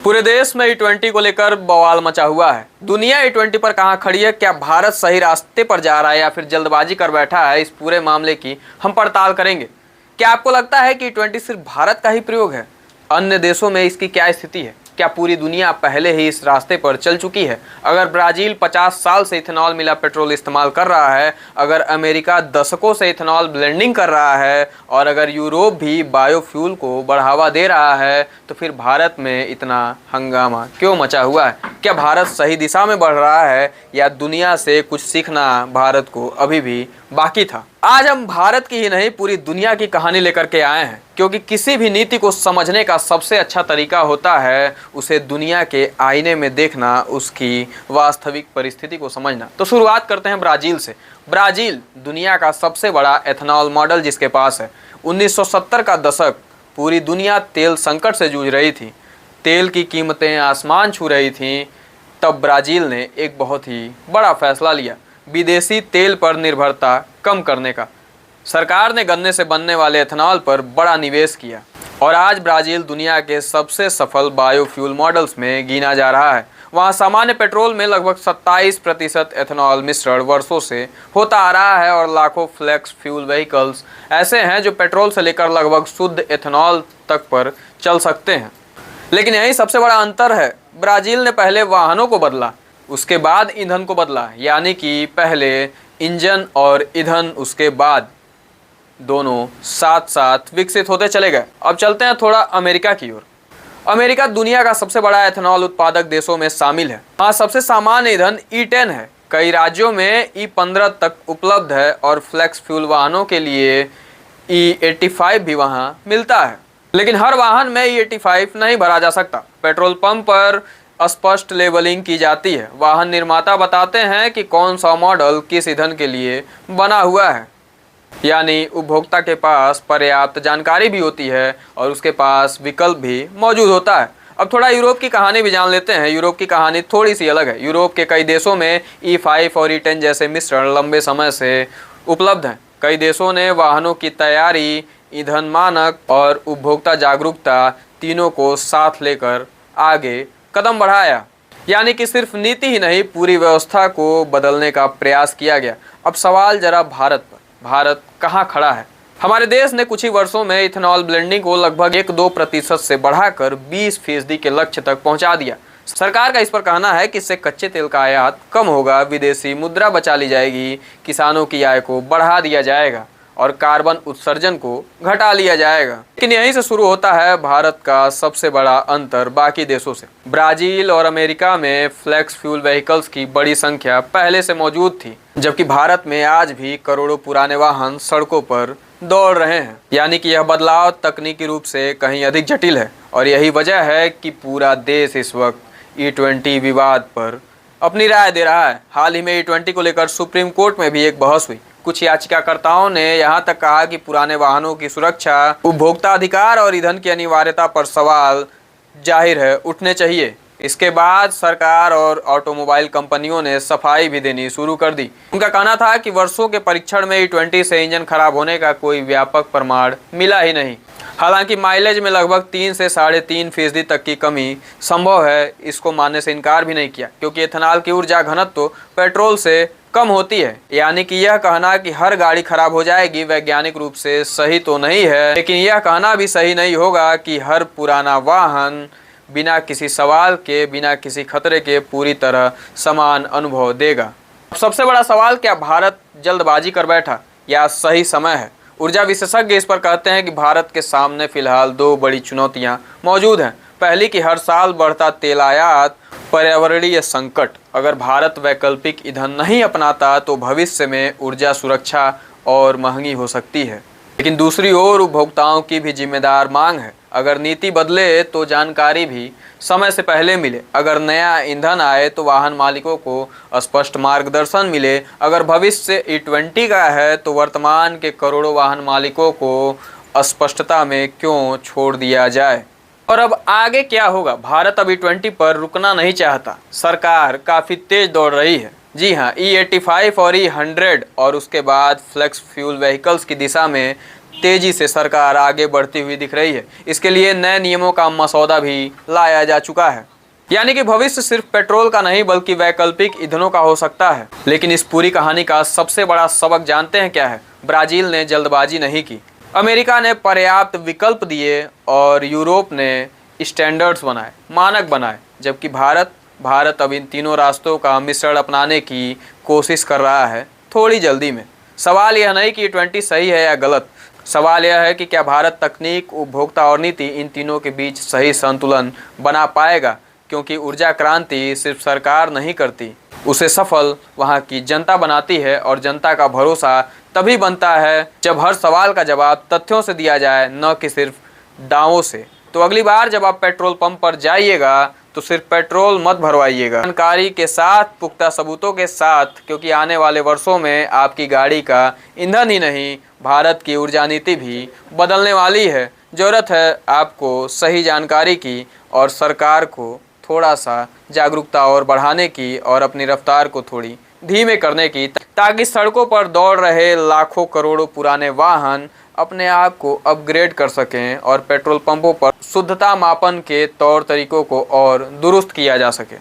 पूरे देश में E20 को लेकर बवाल मचा हुआ है। दुनिया E20 पर कहां खड़ी है, क्या भारत सही रास्ते पर जा रहा है या फिर जल्दबाजी कर बैठा है, इस पूरे मामले की हम पड़ताल करेंगे। क्या आपको लगता है कि E20 सिर्फ भारत का ही प्रयोग है? अन्य देशों में इसकी क्या स्थिति है? क्या पूरी दुनिया पहले ही इस रास्ते पर चल चुकी है? अगर ब्राजील 50 साल से इथेनॉल मिला पेट्रोल इस्तेमाल कर रहा है, अगर अमेरिका दशकों से इथेनॉल ब्लेंडिंग कर रहा है और अगर यूरोप भी बायोफ्यूल को बढ़ावा दे रहा है, तो फिर भारत में इतना हंगामा क्यों मचा हुआ है? क्या भारत सही दिशा में बढ़ रहा है या दुनिया से कुछ सीखना भारत को अभी भी बाकी था? आज हम भारत की ही नहीं पूरी दुनिया की कहानी लेकर के आए हैं, क्योंकि किसी भी नीति को समझने का सबसे अच्छा तरीका होता है उसे दुनिया के आईने में देखना, उसकी वास्तविक परिस्थिति को समझना। तो शुरुआत करते हैं ब्राजील से। ब्राजील दुनिया का सबसे बड़ा एथेनॉल मॉडल जिसके पास है। 1970 का दशक पूरी दुनिया तेल संकट से जूझ रही थी, तेल की कीमतें आसमान छू रही थीं। तब ब्राजील ने एक बहुत ही बड़ा फैसला लिया, विदेशी तेल पर निर्भरता कम करने का। सरकार ने गन्ने से बनने वाले एथेनॉल पर बड़ा निवेश किया और आज ब्राजील दुनिया के सबसे सफल बायोफ्यूल मॉडल्स में गिना जा रहा है। वहाँ सामान्य पेट्रोल में लगभग 27% एथेनॉल मिश्रण वर्षों से होता आ रहा है और लाखों फ्लेक्स फ्यूल व्हीकल्स ऐसे हैं जो पेट्रोल से लेकर लगभग शुद्ध एथेनॉल तक पर चल सकते हैं। लेकिन यही सबसे बड़ा अंतर है, ब्राजील ने पहले वाहनों को बदला, उसके बाद ईंधन को बदला। यानी कि पहले इंजन और ईंधन, उसके बाद दोनों साथ साथ विकसित होते चले गए। अब चलते हैं थोड़ा अमेरिका की ओर। अमेरिका दुनिया का सबसे बड़ा एथेनॉल उत्पादक देशों में शामिल है। वहाँ सबसे सामान्य ईंधन E10 है, कई राज्यों में E15 तक उपलब्ध है और फ्लेक्स फ्यूल वाहनों के लिए E85 भी वहाँ मिलता है। लेकिन हर वाहन में E85 नहीं भरा जा सकता। पेट्रोल पंप पर स्पष्ट लेबलिंग की जाती है। वाहन निर्माता बताते हैं कि कौन सा मॉडल किस ईंधन के लिए बना हुआ है, यानी उपभोक्ता के पास पर्याप्त जानकारी भी होती है और उसके पास विकल्प भी मौजूद होता है। अब थोड़ा यूरोप की कहानी भी जान लेते हैं। यूरोप की कहानी थोड़ी सी अलग है। यूरोप के कई देशों में E5 और E10 जैसे मिश्रण लंबे समय से उपलब्ध हैं। कई देशों ने वाहनों की तैयारी, ईंधन मानक और उपभोक्ता जागरूकता तीनों को साथ लेकर आगे कदम बढ़ाया। यानी कि सिर्फ नीति ही नहीं, पूरी व्यवस्था को बदलने का प्रयास किया गया। अब सवाल जरा भारत पर, भारत कहाँ खड़ा है? हमारे देश ने कुछ ही वर्षों में इथेनॉल ब्लेंडिंग को लगभग 1-2% से बढ़ाकर 20% के लक्ष्य तक पहुंचा दिया। सरकार का इस पर कहना है कि इससे कच्चे तेल का आयात कम होगा, विदेशी मुद्रा बचा ली जाएगी, किसानों की आय को बढ़ा दिया जाएगा और कार्बन उत्सर्जन को घटा लिया जाएगा। लेकिन यहीं से शुरू होता है भारत का सबसे बड़ा अंतर बाकी देशों से। ब्राजील और अमेरिका में फ्लेक्स फ्यूल व्हीकल्स की बड़ी संख्या पहले से मौजूद थी, जबकि भारत में आज भी करोड़ों पुराने वाहन सड़कों पर दौड़ रहे हैं। यानी कि यह बदलाव तकनीकी रूप से कहीं अधिक जटिल है और यही वजह है कि पूरा देश इस वक्त E20 विवाद पर अपनी राय दे रहा है। हाल ही में E20 को लेकर सुप्रीम कोर्ट में भी एक बहस हुई। कुछ याचिकाकर्ताओं ने यहाँ तक कहा कि पुराने वाहनों की सुरक्षा, उपभोक्ता अधिकार और ईंधन की अनिवार्यता पर सवाल जाहिर है उठने चाहिए। इसके बाद सरकार और ऑटोमोबाइल कंपनियों ने सफाई भी देनी शुरू कर दी। उनका कहना था कि वर्षों के परीक्षण में E20 से इंजन खराब होने का कोई व्यापक प्रमाण मिला ही नहीं। हालांकि माइलेज में लगभग 3 से 3.5% तक की कमी संभव है, इसको मानने से इनकार भी नहीं किया, क्योंकि एथेनॉल की ऊर्जा घनत्व तो पेट्रोल से कम होती है। यानी कि यह कहना कि हर गाड़ी खराब हो जाएगी वैज्ञानिक रूप से सही तो नहीं है, लेकिन यह कहना भी सही नहीं होगा कि हर पुराना वाहन बिना किसी सवाल के, बिना किसी खतरे के पूरी तरह समान अनुभव देगा। सबसे बड़ा सवाल, क्या भारत जल्दबाजी कर बैठा या सही समय है? ऊर्जा विशेषज्ञ इस पर कहते हैं कि भारत के सामने फिलहाल 2 बड़ी चुनौतियां मौजूद हैं। पहली कि हर साल बढ़ता तेल आयात, पर्यावरणीय संकट। अगर भारत वैकल्पिक ईंधन नहीं अपनाता तो भविष्य में ऊर्जा सुरक्षा और महंगी हो सकती है। लेकिन दूसरी ओर उपभोक्ताओं की भी जिम्मेदार मांग है। अगर नीति बदले तो जानकारी भी समय से पहले मिले, अगर नया ईंधन आए तो वाहन मालिकों को स्पष्ट मार्गदर्शन मिले। अगर भविष्य E20 का है तो वर्तमान के करोड़ों वाहन मालिकों को अस्पष्टता में क्यों छोड़ दिया जाए? और अब आगे क्या होगा? भारत अब E20 पर रुकना नहीं चाहता। सरकार काफ़ी तेज दौड़ रही है। जी हाँ, E85 और E100 और उसके बाद फ्लेक्स फ्यूल व्हीकल्स की दिशा में तेजी से सरकार आगे बढ़ती हुई दिख रही है। इसके लिए नए नियमों का मसौदा भी लाया जा चुका है। यानी कि भविष्य सिर्फ पेट्रोल का नहीं बल्कि वैकल्पिक ईंधनों का हो सकता है। लेकिन इस पूरी कहानी का सबसे बड़ा सबक जानते हैं क्या है? ब्राजील ने जल्दबाजी नहीं की, अमेरिका ने पर्याप्त विकल्प दिए और यूरोप ने स्टैंडर्ड्स बनाए, मानक बनाए, जबकि भारत अब इन तीनों रास्तों का मिश्रण अपनाने की कोशिश कर रहा है, थोड़ी जल्दी में। सवाल यह नहीं कि E20 सही है या गलत, सवाल यह है कि क्या भारत तकनीक, उपभोक्ता और नीति इन तीनों के बीच सही संतुलन बना पाएगा, क्योंकि ऊर्जा क्रांति सिर्फ सरकार नहीं करती, उसे सफल वहाँ की जनता बनाती है। और जनता का भरोसा तभी बनता है जब हर सवाल का जवाब तथ्यों से दिया जाए, न कि सिर्फ दावों से। तो अगली बार जब आप पेट्रोल पंप पर जाइएगा तो सिर्फ पेट्रोल मत भरवाइएगा, जानकारी के साथ, पुख्ता सबूतों के साथ, क्योंकि आने वाले वर्षों में आपकी गाड़ी का ईंधन ही नहीं, भारत की ऊर्जा नीति भी बदलने वाली है। ज़रूरत है आपको सही जानकारी की और सरकार को थोड़ा सा जागरूकता और बढ़ाने की और अपनी रफ्तार को थोड़ी धीमे करने की, ताकि सड़कों पर दौड़ रहे लाखों करोड़ों पुराने वाहन अपने आप को अपग्रेड कर सकें और पेट्रोल पंपों पर शुद्धता मापन के तौर तरीकों को और दुरुस्त किया जा सके।